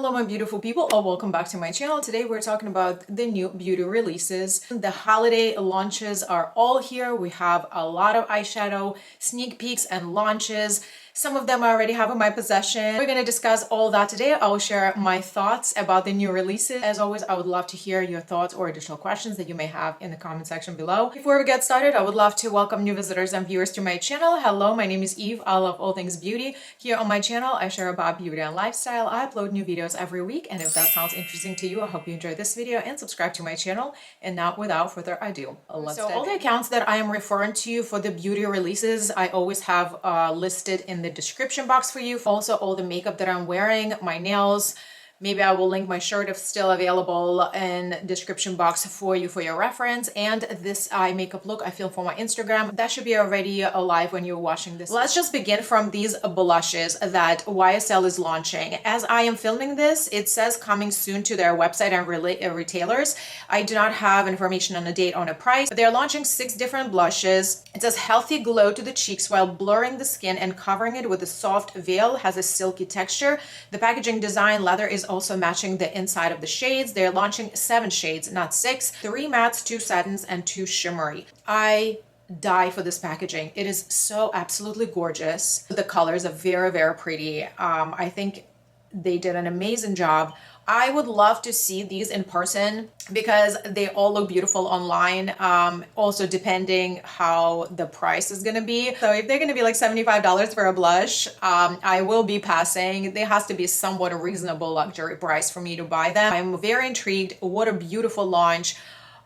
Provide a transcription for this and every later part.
Hello my beautiful people, welcome back to my channel. Today we're talking about the new beauty releases. The holiday launches are all here. We have a lot of eyeshadow sneak peeks and launches. Some of them I already have in my possession. We're going to discuss all that today. I will share my thoughts about the new releases. As always, I would love to hear your thoughts or additional questions that you may have in the comment section below. Before we get started, I would love to welcome new visitors and viewers to my channel. Hello, my name is Eve. I love all things beauty. Here on my channel, I share about beauty and lifestyle. I upload new videos every week, and if that sounds interesting to you, I hope you enjoyed this video and subscribe to my channel. And now, without further ado, let's dive in. All the accounts that I am referring to for the beauty releases, I always have listed in the description box for you. Also, all the makeup that I'm wearing, my nails. Maybe I will link my shirt if still available in description box for you for your reference. And this eye makeup look I filmed for my Instagram. That should be already alive when you're watching this. Let's just begin from these blushes that YSL is launching. As I am filming this, it says coming soon to their website and retailers. I do not have information on a date on a price. They're launching 6 different blushes. It says healthy glow to the cheeks while blurring the skin and covering it with a soft veil. Has a silky texture. The packaging design leather is also matching the inside of the shades. They're launching 7 shades, not 6, 3 mattes, 2 satins, and 2 shimmery. I die for this packaging. It is so absolutely gorgeous. The colors are very, very pretty. I think they did an amazing job. I would love to see these in person because they all look beautiful online. Also depending how the price is gonna be. So if they're gonna be like $75 for a blush, I will be passing. There has to be somewhat a reasonable luxury price for me to buy them. I'm very intrigued. What a beautiful launch.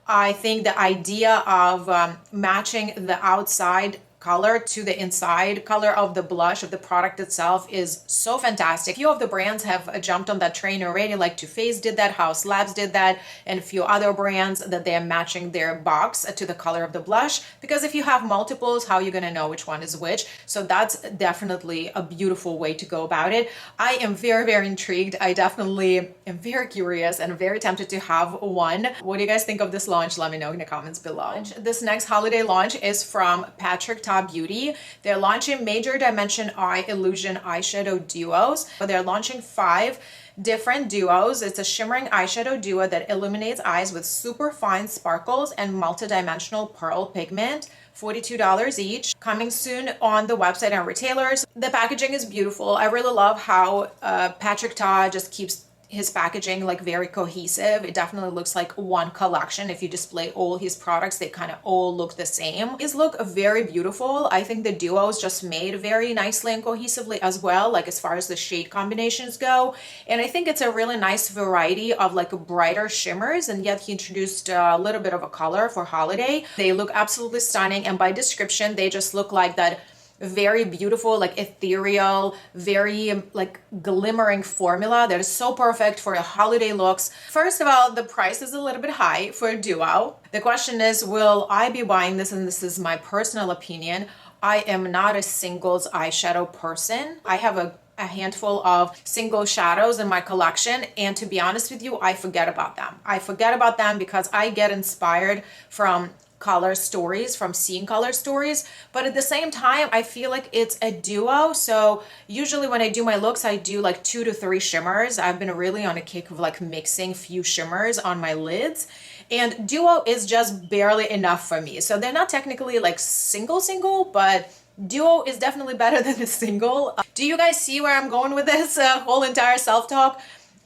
I think the idea of matching the outside color to the inside color of the blush of the product itself is so fantastic. A few of the brands have jumped on that train already, like Too Faced did that, House Labs did that, and a few other brands that they're matching their box to the color of the blush, because if you have multiples, how are you gonna know which one is which? So that's definitely a beautiful way to go about it. I am very, very intrigued. I definitely am very curious and very tempted to have one. What do you guys think of this launch? Let me know in the comments below. This next holiday launch is from Patrick Beauty. They're launching Major Dimension Eye Illusion eyeshadow duos. They're launching 5 different duos. It's a shimmering eyeshadow duo that illuminates eyes with super fine sparkles and multi-dimensional pearl pigment. $42 each. Coming soon on the website and retailers. The packaging is beautiful. I really love how Patrick Ta just keeps his packaging like very cohesive. It definitely looks like one collection. If you display all his products, they kind of all look the same. These look very beautiful. I think the duos just made very nicely and cohesively as well, like as far as the shade combinations go. And I think it's a really nice variety of like brighter shimmers, and yet he introduced a little bit of a color for holiday. They look absolutely stunning, and by description, they just look like that very beautiful, like ethereal, very like glimmering formula that is so perfect for the holiday looks. First of all, the price is a little bit high for a duo. The question is, will I be buying this? And this is my personal opinion. I am not a singles eyeshadow person. I have a handful of single shadows in my collection, and to be honest with you, I forget about them. I forget about them because I get inspired from color stories, from seeing color stories, but at the same time I feel like it's a duo. So usually when I do my looks, I do like 2 to 3 shimmers. I've been really on a kick of like mixing few shimmers on my lids, and duo is just barely enough for me. So they're not technically like single, but duo is definitely better than a single. Do you guys see where I'm going with this whole entire self-talk?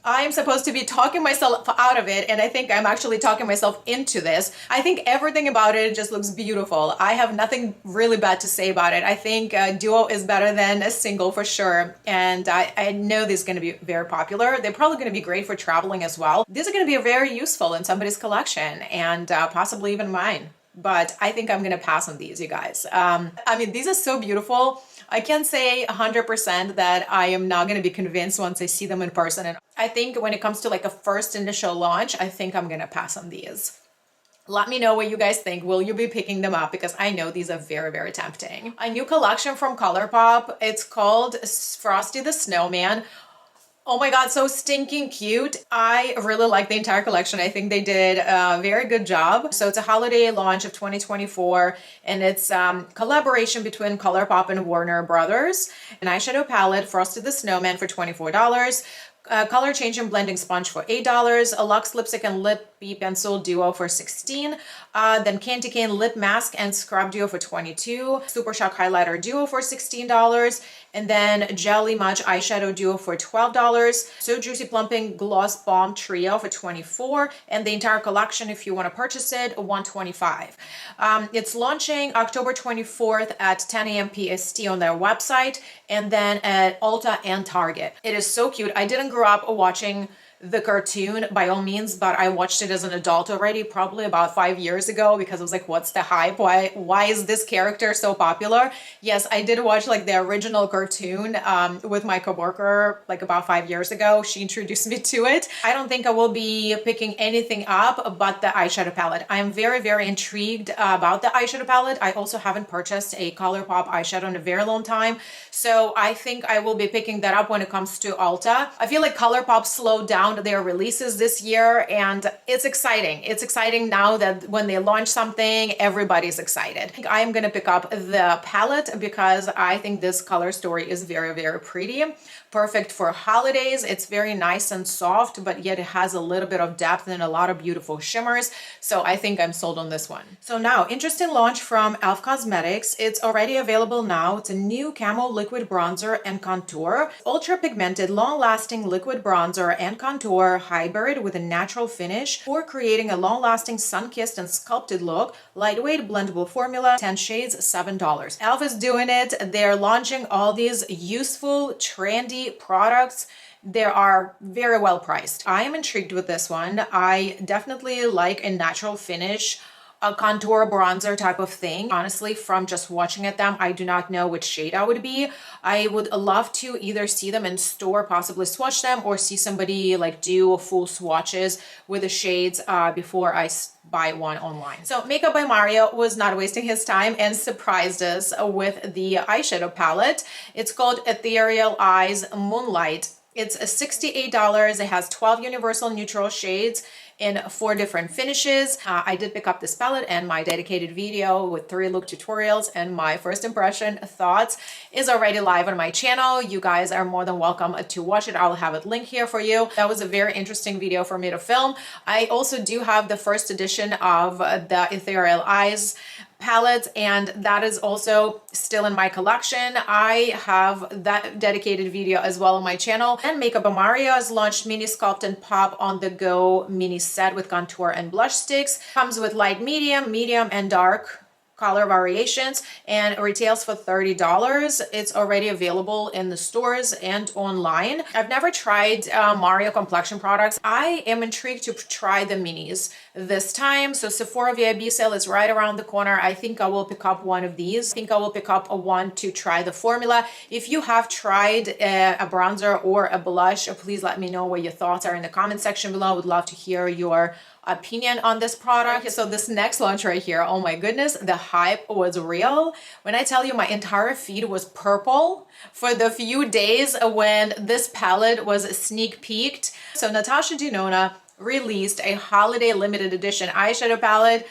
I'm supposed to be talking myself out of it, and I think I'm actually talking myself into this. I think everything about it just looks beautiful. I have nothing really bad to say about it. I think a duo is better than a single for sure, and I know this is going to be very popular. They're probably going to be great for traveling as well. These are going to be very useful in somebody's collection, and possibly even mine. But I think I'm going to pass on these, you guys. I mean, these are so beautiful. I can't say 100% that I am not going to be convinced once I see them in person. And I think when it comes to like a first initial launch, I think I'm going to pass on these. Let me know what you guys think. Will you be picking them up? Because I know these are very, very tempting. A new collection from Colourpop. It's called Frosty the Snowman. Oh my God, so stinking cute. I really like the entire collection. I think they did a very good job. So it's a holiday launch of 2024, and it's collaboration between Colourpop and Warner Brothers. An eyeshadow palette, Frosty the Snowman, for $24. color changing blending sponge for $8, a Luxe lipstick and lip pencil duo for $16, then Candy Cane lip mask and scrub duo for $22, Super Shock highlighter duo for $16, and then Jelly Much eyeshadow duo for $12, So Juicy Plumping gloss bomb trio for $24, and the entire collection, if you want to purchase it, $125. It's launching October 24th at 10 a.m. PST on their website, and then at Ulta and Target. It is so cute. I didn't grow up watching the cartoon by all means, but I watched it as an adult already, probably about 5 years ago, because I was like, what's the hype? Why is this character so popular? Yes, I did watch like the original cartoon with my coworker like about 5 years ago. She introduced me to it. I don't think I will be picking anything up but the eyeshadow palette. I am very, very intrigued about the eyeshadow palette. I also haven't purchased a Colourpop eyeshadow in a very long time, so I think I will be picking that up when it comes to Ulta. I feel like Colourpop slowed down their releases this year, and it's exciting. It's exciting now that when they launch something, everybody's excited. I am gonna pick up the palette because I think this color story is very, very pretty. Perfect for holidays. It's very nice and soft, but yet it has a little bit of depth and a lot of beautiful shimmers. So I think I'm sold on this one. So now, interesting launch from ALF Cosmetics. It's already available now. It's a new camo liquid bronzer and contour. Ultra pigmented, long-lasting liquid bronzer and contour hybrid with a natural finish for creating a long-lasting sun-kissed and sculpted look. Lightweight blendable formula, 10 shades, $7. ALF is doing it. They're launching all these useful, trendy products. They are very well priced. I am intrigued with this one. I definitely like a natural finish, a contour bronzer type of thing. Honestly, from just watching at them, I do not know which shade I would be. I would love to either see them in store, possibly swatch them, or see somebody like do full swatches with the shades before I buy one online. So Makeup by Mario was not wasting his time and surprised us with the eyeshadow palette. It's called Ethereal Eyes Moonlight. It's $68. It has 12 universal neutral shades in 4 different finishes. I did pick up this palette, and my dedicated video with 3 look tutorials and my first impression thoughts is already live on my channel. You guys are more than welcome to watch it. I'll have it linked here for you. That was a very interesting video for me to film. I also do have the first edition of the Ethereal Eyes palette, and that is also still in my collection. I have that dedicated video as well on my channel. And Makeup by Mario has launched Mini Sculpt and Pop on the Go mini set with contour and blush sticks. Comes with light, medium, and dark color variations, and retails for $30. It's already available in the stores and online. I've never tried Mario complexion products. I am intrigued to try the minis this time. So Sephora VIB sale is right around the corner. I think I will pick up one of these. I think I will pick up one to try the formula. If you have tried a bronzer or a blush, please let me know what your thoughts are in the comment section below. I would love to hear your opinion on this product. So this next launch right here, oh my goodness, the hype was real. When I tell you my entire feed was purple for the few days when this palette was sneak peeked. So Natasha Denona released a holiday limited edition eyeshadow palette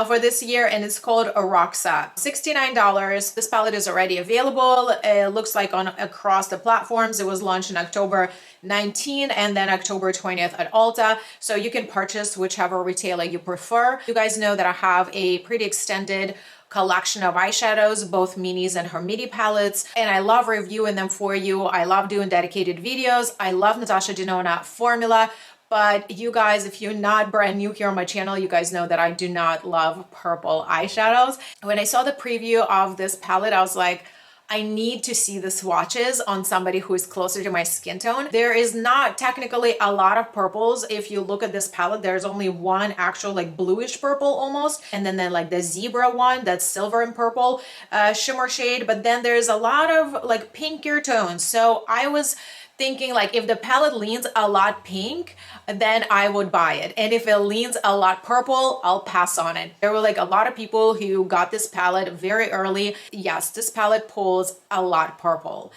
for this year, and it's called Roxa. $69. This palette is already available. It looks like on across the platforms. It was launched in October 19 and then October 20th at Ulta, so you can purchase whichever retailer you prefer. You guys know that I have a pretty extended collection of eyeshadows, both minis and her midi palettes, and I love reviewing them for you. I love doing dedicated videos. I love Natasha Denona formula. But you guys, if you're not brand new here on my channel, you guys know that I do not love purple eyeshadows. When I saw the preview of this palette, I was like, I need to see the swatches on somebody who is closer to my skin tone. There is not technically a lot of purples. If you look at this palette, there's only one actual like bluish purple almost, and then like the zebra one that's silver and purple shimmer shade, but then there's a lot of like pinkier tones. So I was thinking like if the palette leans a lot pink, then I would buy it. And if it leans a lot purple, I'll pass on it. There were like a lot of people who got this palette very early. Yes, this palette pulls a lot purple.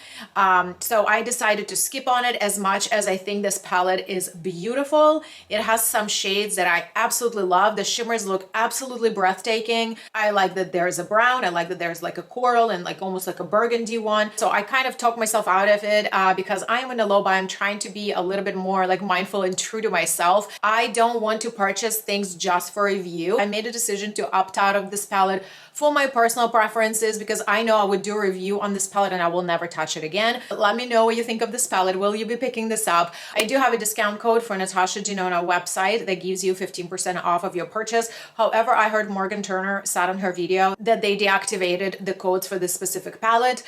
So I decided to skip on it as much as I think this palette is beautiful. It has some shades that I absolutely love. The shimmers look absolutely breathtaking. I like that there's a brown. I like that there's like a coral and like almost like a burgundy one. So I kind of talked myself out of it because I am even a low buy. I'm trying to be a little bit more like mindful and true to myself. I don't want to purchase things just for review. I made a decision to opt out of this palette for my personal preferences because I know I would do a review on this palette and I will never touch it again. But let me know what you think of this palette. Will you be picking this up? I do have a discount code for Natasha Denona website that gives you 15% off of your purchase. However, I heard Morgan Turner said on her video that they deactivated the codes for this specific palette.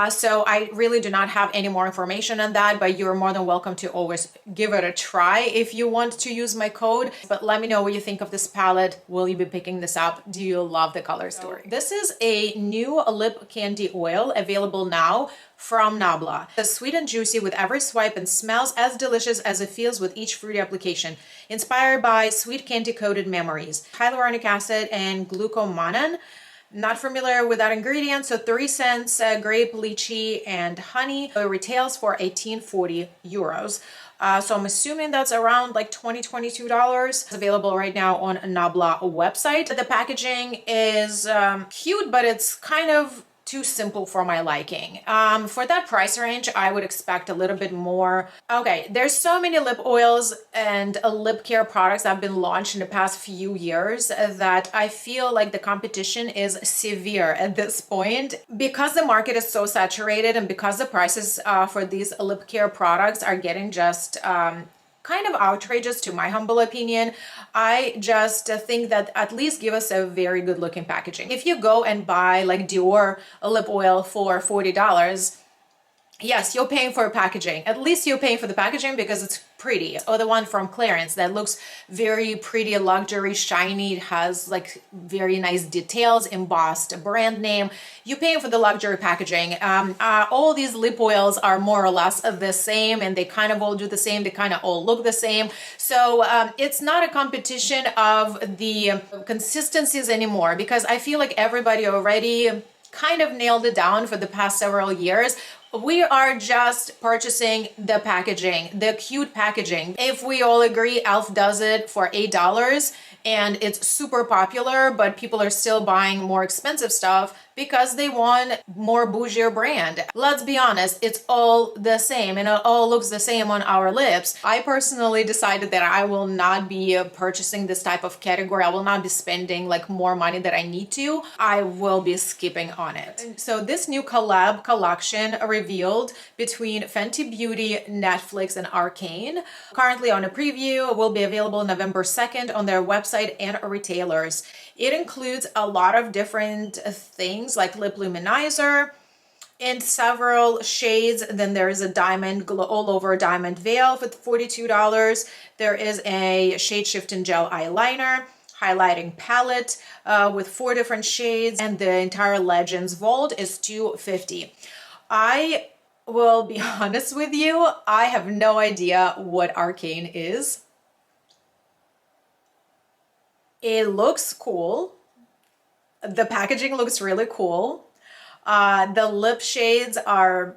So I really do not have any more information on that, but you're more than welcome to always give it a try if you want to use my code. But let me know what you think of this palette. Will you be picking this up? Do you love the color story? This is a new lip candy oil available now from Nabla. It's sweet and juicy with every swipe and smells as delicious as it feels with each fruity application. Inspired by sweet candy coated memories, hyaluronic acid and glucomannan. Not familiar with that ingredient, so 3 cents, grape, lychee, and honey. It retails for 18.40 euros. So I'm assuming that's around like $22. It's available right now on Nabla website. The packaging is cute, but it's kind of too simple for my liking. For that price range, I would expect a little bit more. Okay, there's so many lip oils and lip care products that have been launched in the past few years that I feel like the competition is severe at this point. Because the market is so saturated and because the prices for these lip care products are getting just kind of outrageous to my humble opinion, I just think that at least give us a very good looking packaging. If you go and buy like Dior lip oil for $40, yes, you're paying for packaging. At least you're paying for the packaging because it's pretty. Or the one from Clarins that looks very pretty, luxury, shiny. It has like very nice details, embossed brand name. You're paying for the luxury packaging. All these lip oils are more or less the same and they kind of all do the same. They kind of all look the same. So it's not a competition of the consistencies anymore because I feel like everybody already kind of nailed it down for the past several years. We are just purchasing the packaging, the cute packaging. If we all agree, ALF does it for $8 and it's super popular, but people are still buying more expensive stuff because they want more bougier brand. Let's be honest, it's all the same and it all looks the same on our lips. I personally decided that I will not be purchasing this type of category. I will not be spending like more money that I need to. I will be skipping on it. So this new collab collection revealed between Fenty Beauty, Netflix, and Arcane. Currently on a preview, will be available November 2nd on their website and retailers. It includes a lot of different things like lip luminizer in several shades. Then there is a diamond glow all over diamond veil for $42. There is a shade shifting gel eyeliner, highlighting palette with 4 different shades, and the entire Legends Vault is $250. I will be honest with you, I have no idea what Arcane is. It looks cool. The packaging looks really cool. The lip shades are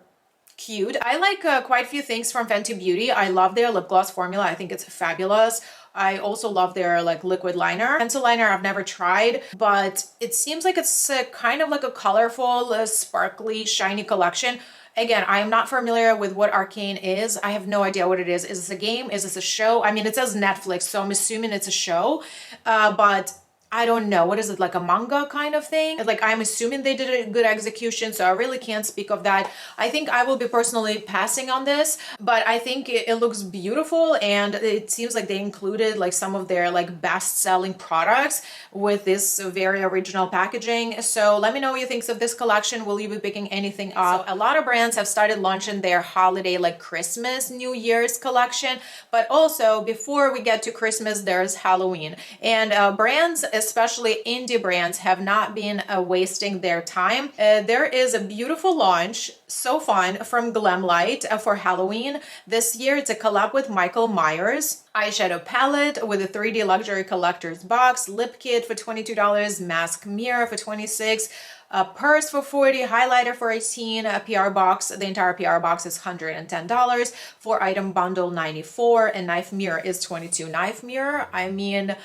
cute. I like quite a few things from Fenty Beauty. I love their lip gloss formula. I think it's fabulous. I also love their like liquid liner. Pencil liner I've never tried, but it seems like it's kind of like a colorful, sparkly, shiny collection. Again, I am not familiar with what Arcane is. I have no idea what it is. Is this a game? Is this a show? I mean, it says Netflix, so I'm assuming it's a show, but I don't know. What is it, like a manga kind of thing? Like, I'm assuming they did a good execution, so I really can't speak of that. I think I will be personally passing on this, but I think it looks beautiful, and it seems like they included like some of their like best-selling products with this very original packaging. So let me know what you think of this collection. Will you be picking anything up? So a lot of brands have started launching their holiday, like Christmas, New Year's collection, but also before we get to Christmas, there's Halloween. And brands, especially indie brands, have not been wasting their time. There is a beautiful launch, so fun, from Glamlite for Halloween. This year, it's a collab with Michael Myers. Eyeshadow palette with a 3D luxury collector's box, lip kit for $22, mask mirror for $26, a purse for $40, highlighter for $18, a PR box. The entire PR box is $110, 4-item bundle $94, and knife mirror is $22. Knife mirror, I mean,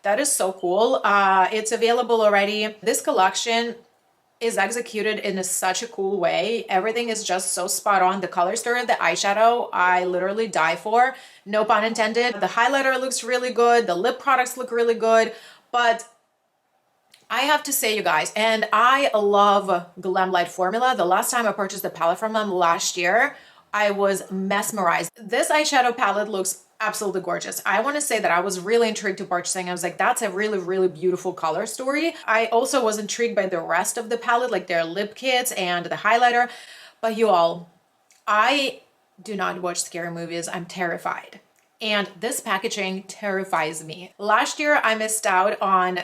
that is so cool. It's available already. This collection is executed in such a cool way. Everything is just so spot on. The color story of the eyeshadow, I literally die for. No pun intended. The highlighter looks really good. The lip products look really good. But I have to say, you guys, and I love Glamlight formula. The last time I purchased the palette from them last year, I was mesmerized. This eyeshadow palette looks absolutely gorgeous. I want to say that I was really intrigued to purchasing. I was like, that's a really, really beautiful color story. I also was intrigued by the rest of the palette, like their lip kits and the highlighter. But you all, I do not watch scary movies. I'm terrified. And this packaging terrifies me. Last year, I missed out on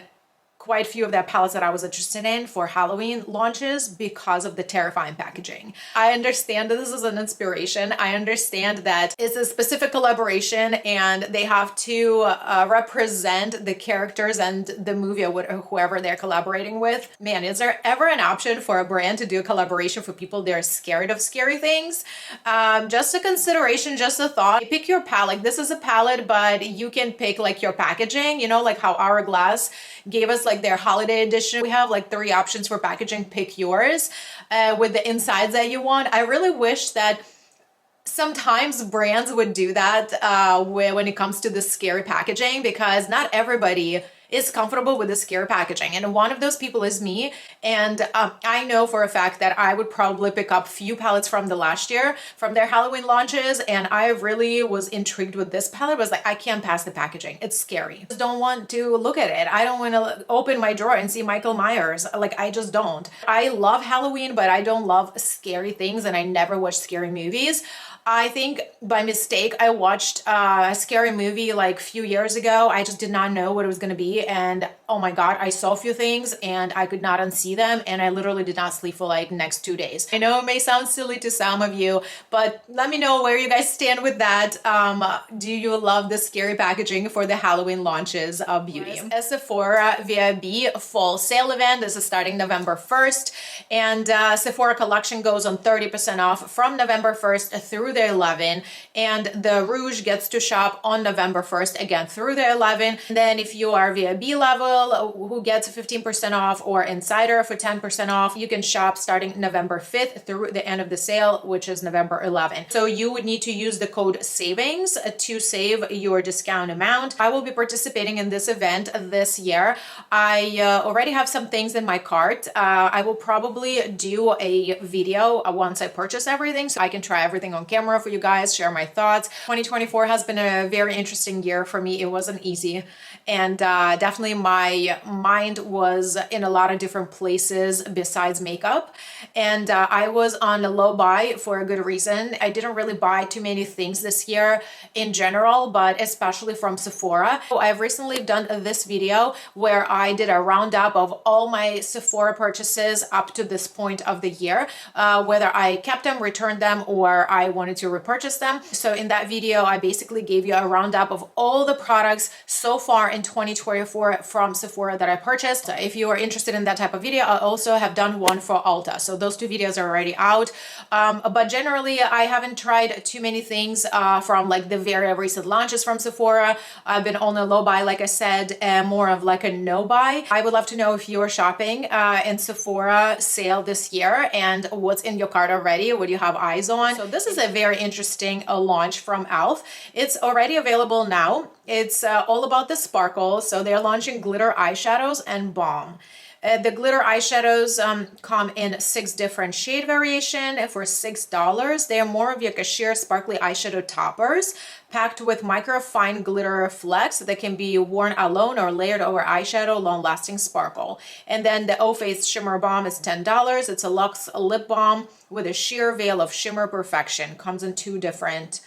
quite a few of their palettes that I was interested in for Halloween launches because of the terrifying packaging. I understand that this is an inspiration. I understand that it's a specific collaboration and they have to represent the characters and the movie or whoever they're collaborating with. Man, is there ever an option for a brand to do a collaboration for people that are scared of scary things? Just a consideration, just a thought. Pick your palette. This is a palette, but you can pick like your packaging, you know, like how Ourglass gave us like their holiday edition. We have like 3 options for packaging. Pick yours with the insides that you want. I really wish that sometimes brands would do that when it comes to the scary packaging, because not everybody is comfortable with the scary packaging. And one of those people is me. And I know for a fact that I would probably pick up few palettes from the last year, from their Halloween launches. And I really was intrigued with this palette. I was like, I can't pass the packaging. It's scary. I just don't want to look at it. I don't want to open my drawer and see Michael Myers. Like, I just don't. I love Halloween, but I don't love scary things. And I never watch scary movies. I think by mistake, I watched a scary movie like a few years ago. I just did not know what it was going to be. And oh my God, I saw a few things and I could not unsee them. And I literally did not sleep for like next 2 days. I know it may sound silly to some of you, but let me know where you guys stand with that. Do you love the scary packaging for the Halloween launches of beauty? A Sephora VIB fall sale event. This is starting November 1st. And Sephora collection goes on 30% off from November 1st through the 11th, and the Rouge gets to shop on November 1st again through the 11th. And then if you are VIB level, who gets 15% off, or Insider for 10% off, you can shop starting November 5th through the end of the sale, which is November 11th. So you would need to use the code SAVINGS to save your discount amount. I will be participating in this event this year. I already have some things in my cart. I will probably do a video once I purchase everything so I can try everything on camera for you guys, share my thoughts. 2024 has been a very interesting year for me. It wasn't easy. And definitely my mind was in a lot of different places besides makeup. And I was on a low buy for a good reason. I didn't really buy too many things this year in general, but especially from Sephora. I've recently done this video where I did a roundup of all my Sephora purchases up to this point of the year, whether I kept them, returned them, or I wanted to repurchase them. So in that video, I basically gave you a roundup of all the products so far in 2024 from Sephora that I purchased. If you are interested in that type of video, I also have done one for Ulta. So those 2 videos are already out. But generally, I haven't tried too many things from like the very recent launches from Sephora. I've been on a low buy, like I said, more of like a no buy. I would love to know if you're shopping in Sephora sale this year and what's in your cart already, what you have eyes on. So this is a very interesting launch from ALF. It's already available now. It's all about the sparkle. So they're launching glitter eyeshadows and balm. The glitter eyeshadows come in 6 different shade variation for $6. They are more of like a sheer sparkly eyeshadow toppers packed with micro fine glitter flecks that can be worn alone or layered over eyeshadow, long lasting sparkle. And then the O-Face Shimmer Balm is $10. It's a luxe lip balm with a sheer veil of shimmer perfection. Comes in 2 different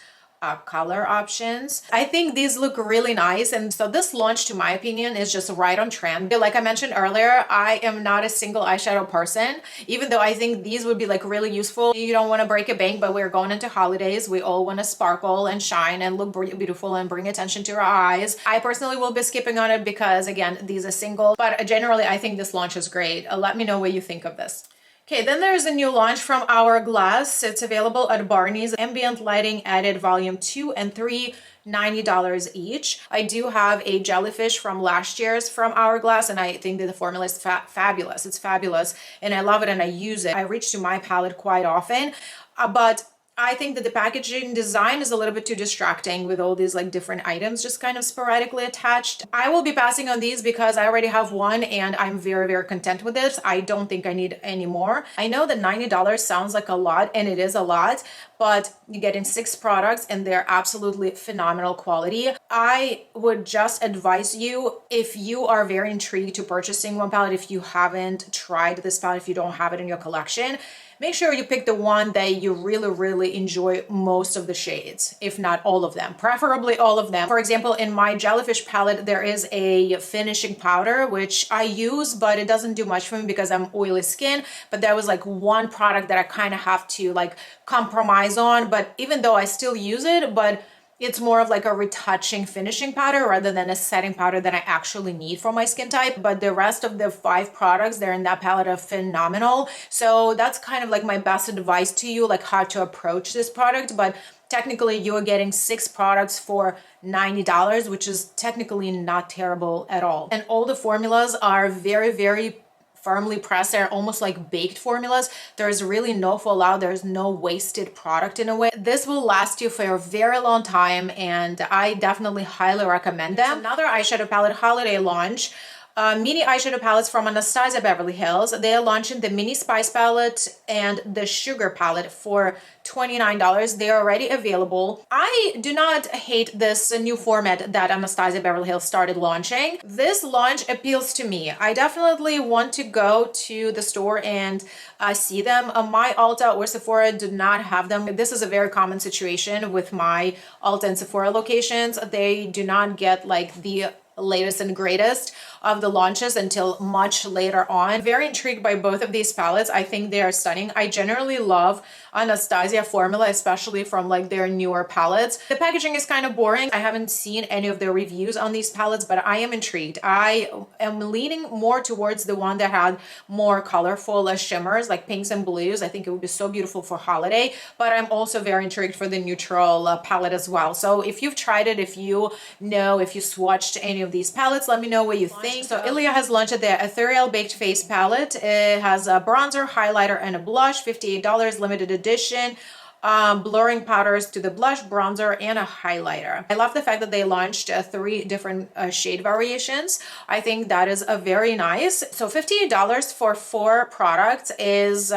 color options. I think these look really nice. And so this launch, to my opinion, is just right on trend. Like I mentioned earlier, I am not a single eyeshadow person, even though I think these would be like really useful. You don't want to break a bank, but we're going into holidays. We all want to sparkle and shine and look beautiful and bring attention to our eyes. I personally will be skipping on it because, again, these are single, but generally I think this launch is great. Let me know what you think of this. Okay, then there's a new launch from Hourglass. It's available at Barney's. Ambient Lighting Added Volume 2 and 3, $90 each. I do have a jellyfish from last year's from Hourglass, and I think that the formula is fabulous. It's fabulous, and I love it, and I use it. I reach to my palette quite often, but I think that the packaging design is a little bit too distracting with all these like different items just kind of sporadically attached. I will be passing on these because I already have one and I'm very, very content with this. I don't think I need any more. I know that $90 sounds like a lot, and it is a lot, but you're getting 6 products and they're absolutely phenomenal quality. I would just advise you, if you are very intrigued to purchasing one palette, if you haven't tried this palette, if you don't have it in your collection, make sure you pick the one that you really, really enjoy most of the shades, if not all of them, preferably all of them. For example, in my Jellyfish palette, there is a finishing powder, which I use, but it doesn't do much for me because I'm oily skin. But there was like one product that I kind of have to like compromise on, but even though I still use it, but it's more of like a retouching finishing powder rather than a setting powder that I actually need for my skin type. But the rest of the 5 products there in that palette are phenomenal. So that's kind of like my best advice to you, like how to approach this product. But technically you are getting 6 products for $90, which is technically not terrible at all. And all the formulas are very, very firmly pressed. They're almost like baked formulas. There's really no fallout. There's no wasted product in a way. This will last you for a very long time, and I definitely highly recommend them. It's another eyeshadow palette holiday launch. Mini eyeshadow palettes from Anastasia Beverly Hills. They are launching the Mini Spice palette and the Sugar palette for $29. They are already available. I do not hate this new format that Anastasia Beverly Hills started launching. This launch appeals to me. I definitely want to go to the store and see them. My Ulta or Sephora do not have them. This is a very common situation with my Ulta and Sephora locations. They do not get like the latest and greatest of the launches until much later on. Very intrigued by both of these palettes. I think they are stunning. I generally love Anastasia formula, especially from like their newer palettes. The packaging is kind of boring. I haven't seen any of the reviews on these palettes, but I am intrigued. I am leaning more towards the one that had more colorful shimmers like pinks and blues. I think it would be so beautiful for holiday, but I'm also very intrigued for the neutral palette as well. So if you've tried it, if you know, if you swatched any of these palettes, let me know what you think. So Ilia has launched their Ethereal Baked Face palette. It has a bronzer, highlighter, and a blush, $58, limited edition. Blurring powders to the blush, bronzer, and a highlighter. I love the fact that they launched 3 different shade variations. I think that is a very nice. So $58 for 4 products is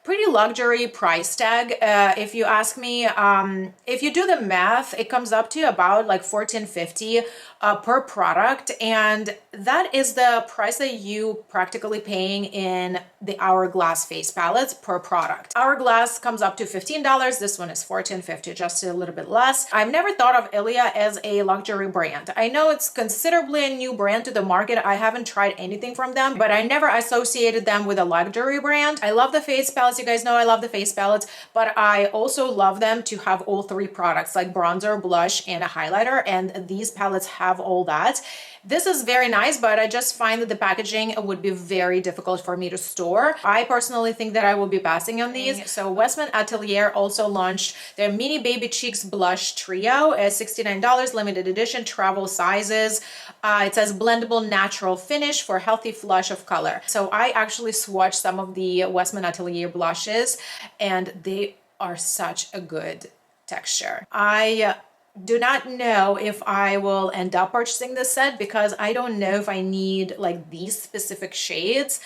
pretty luxury price tag, if you ask me. If you do the math, it comes up to about like $14.50 per product, and that is the price that you practically paying in the Hourglass face palettes per product. Hourglass comes up to $15. This one is $14.50, just a little bit less. I've never thought of Ilia as a luxury brand. I know it's considerably a new brand to the market. I haven't tried anything from them, but I never associated them with a luxury brand. I love the face palettes. You guys know I love the face palettes, but I also love them to have all 3 products like bronzer, blush, and a highlighter, and these palettes have all that. This is very nice, but I just find that the packaging would be very difficult for me to store. I personally think that I will be passing on these. So Westman Atelier also launched their Mini Baby Cheeks Blush Trio at $69, limited edition, travel sizes. It says blendable natural finish for healthy flush of color. So I actually swatched some of the Westman Atelier blushes, and they are such a good texture. I do not know if I will end up purchasing this set because I don't know if I need like these specific shades,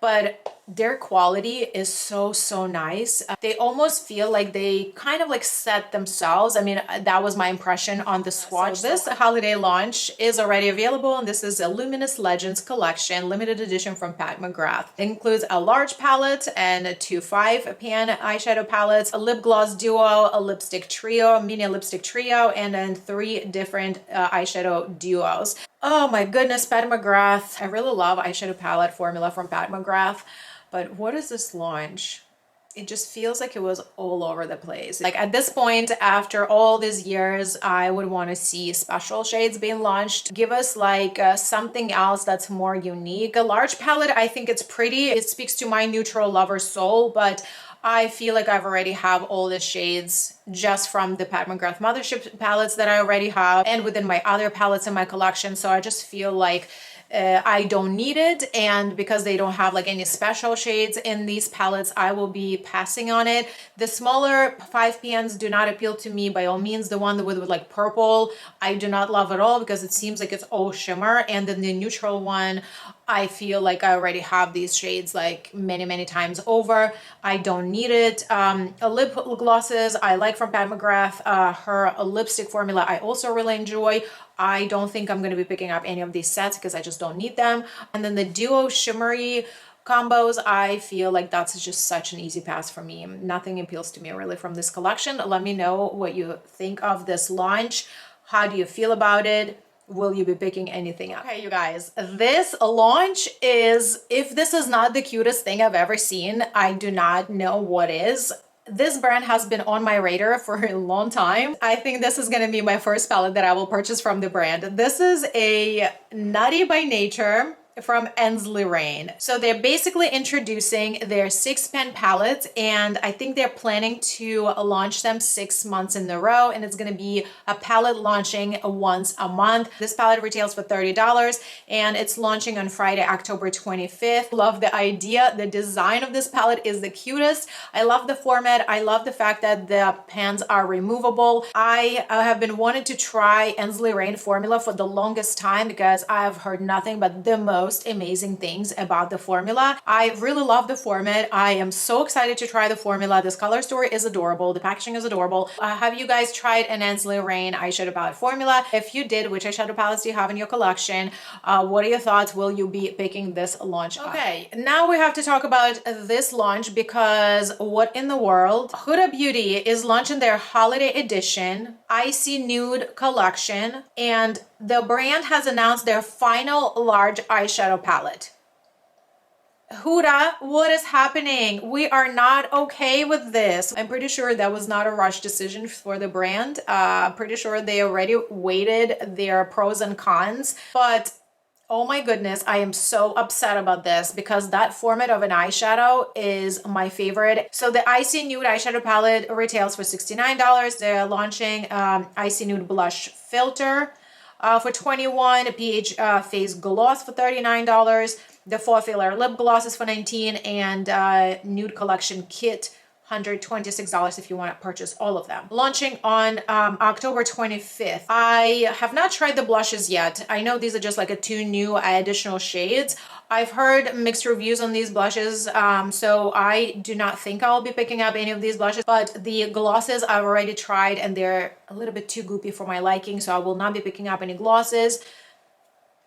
but their quality is so nice. They almost feel like they kind of like set themselves. I mean, that was my impression on the swatch. So this holiday launch is already available, and this is a Luminous Legends collection, limited edition from Pat McGrath. It includes a large palette and 2 5-pan eyeshadow palettes, a lip gloss duo, a lipstick trio, mini lipstick trio, and then 3 different eyeshadow duos. Oh my goodness, Pat McGrath. I really love eyeshadow palette formula from Pat McGrath. But what is this launch? it just feels like it was all over the place. Like at this point, after all these years, I would want to see special shades being launched. Give us like something else that's more unique. A large palette, I think it's pretty. It speaks to my neutral lover soul, but I feel like I've already have all the shades just from the Pat McGrath Mothership palettes that I already have and within my other palettes in my collection. So I just feel like I don't need it, and because they don't have like any special shades in these palettes, I will be passing on it. The smaller 5PNs do not appeal to me by all means. The one with like purple, I do not love at all because it seems like it's all shimmer, and then the neutral one, I feel like I already have these shades like many times over. I don't need it. Lip glosses I like from Pat McGrath. Her lipstick formula I also really enjoy. I don't think I'm going to be picking up any of these sets because I just don't need them. And then the duo shimmery combos, I feel like that's just such an easy pass for me. Nothing appeals to me really from this collection. Let me know what you think of this launch. How do you feel about it? Will you be picking anything up? Okay, you guys, this launch is, if this is not the cutest thing I've ever seen, I do not know what is. This brand has been on my radar for a long time. I think this is going to be my first palette that I will purchase from the brand. This is a Nutty by Nature from Enl Rain. So they're basically introducing their 6-pen palettes, and I think they're planning to launch them 6 months in a row, and it's going to be a palette launching once a month. This palette retails for $30 and it's launching on Friday, October 25th. Love the idea. The design of this palette is the cutest. I love the format. I love the fact that the pans are removable. I have been wanting to try Enl Rain formula for the longest time because I've heard nothing but the most amazing things about the formula. I really love the format. I am so excited to try the formula. This color story is adorable. The packaging is adorable. Have you guys tried an Enl Rain eyeshadow palette formula? If you did, which eyeshadow palettes do you have in your collection? What are your thoughts? Will you be picking this launch up? Okay, now we have to talk about this launch because what in the world? Huda Beauty is launching their holiday edition Icy Nude collection, and the brand has announced their final large eyeshadow palette. Huda, what is happening? We are not okay with this. I'm pretty sure that was not a rush decision for the brand. I'm pretty sure they already weighted their pros and cons, but oh my goodness, I am so upset about this because that format of an eyeshadow is my favorite. So the Icy Nude eyeshadow palette retails for $69. They're launching Icy Nude Blush Filter for $21, a pH Face Gloss for $39, the 4-filler Lip Gloss is for $19, and Nude Collection Kit $126 if you want to purchase all of them. Launching on October 25th. I have not tried the blushes yet. I know these are just like 2 new additional shades. I've heard mixed reviews on these blushes, so I do not think I'll be picking up any of these blushes, but the glosses I've already tried and they're a little bit too goopy for my liking, so I will not be picking up any glosses.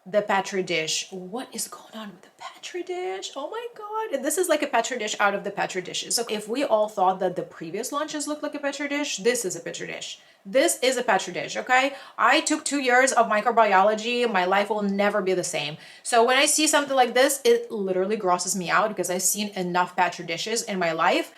The Petri dish. What is going on with the Petri dish? Oh my god. This is like a Petri dish out of the Petri dishes. So if we all thought that the previous launches looked like a Petri dish, this is a Petri dish. This is a Petri dish, okay? I took 2 years of microbiology. My life will never be the same. So when I see something like this, it literally grosses me out because I've seen enough Petri dishes in my life.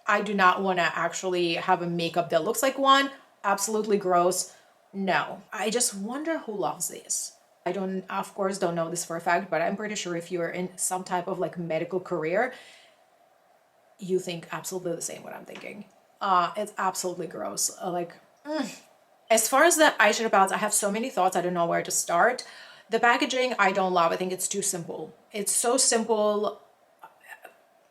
I do not want to actually have a makeup that looks like one. Absolutely gross. No. I just wonder who loves these. I don't, of course, don't know this for a fact, but I'm pretty sure if you're in some type of like medical career, you think absolutely the same what I'm thinking. It's absolutely gross. As far as the eyeshadow palettes, I have so many thoughts. I don't know where to start. The packaging, I don't love. I think it's too simple. It's so simple.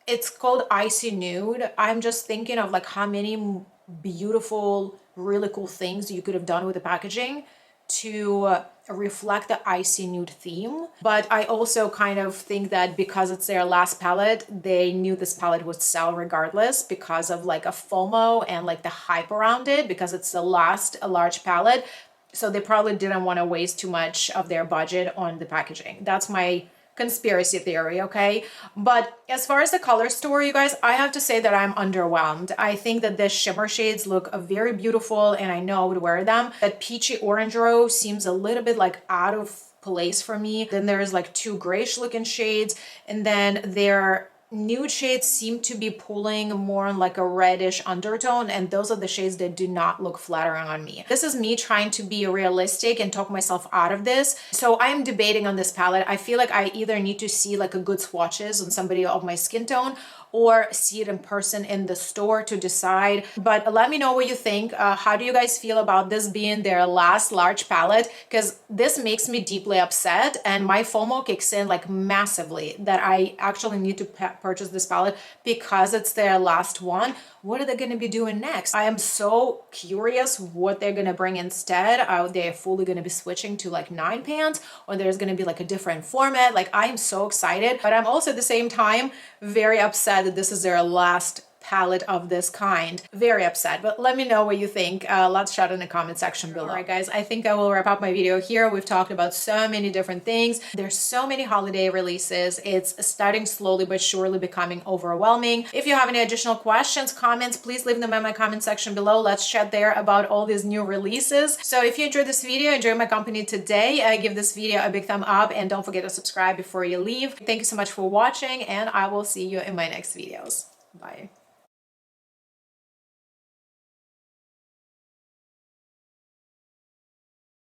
It's called Icy Nude. I'm just thinking of like how many beautiful, really cool things you could have done with the packaging to reflect the Icy Nude theme. But I also kind of think that because it's their last palette, they knew this palette would sell regardless because of like a FOMO and like the hype around it, because it's the last large palette. So they probably didn't want to waste too much of their budget on the packaging. That's my conspiracy theory, okay? But as far as the color story, you guys, I have to say that I'm underwhelmed. I think that the shimmer shades look very beautiful and I know I would wear them. That peachy orange rose seems a little bit like out of place for me. Then there's like 2 grayish looking shades, and then there nude shades seem to be pulling more on like a reddish undertone, and those are the shades that do not look flattering on me. This is me trying to be realistic and talk myself out of this. So I am debating on this palette. I feel like I either need to see like a good swatches on somebody of my skin tone or see it in person in the store to decide. But let me know what you think. How do you guys feel about this being their last large palette? Because this makes me deeply upset, and my FOMO kicks in like massively that I actually need to purchase this palette because it's their last one. What are they going to be doing next? I am so curious what they're going to bring instead. Are they fully going to be switching to like 9 pans, or there's going to be like a different format? Like, I am so excited, but I'm also at the same time very upset that this is their last palette of this kind. Very upset, but let me know what you think. Let's chat in the comment section below. All right, guys, I think I will wrap up my video here. We've talked about so many different things. There's so many holiday releases. It's starting slowly but surely becoming overwhelming. If you have any additional questions, comments, please leave them in my comment section below. Let's chat there about all these new releases. So if you enjoyed this video, enjoy my company today, give this video a big thumb up and don't forget to subscribe before you leave. Thank you so much for watching, and I will see you in my next videos. Bye.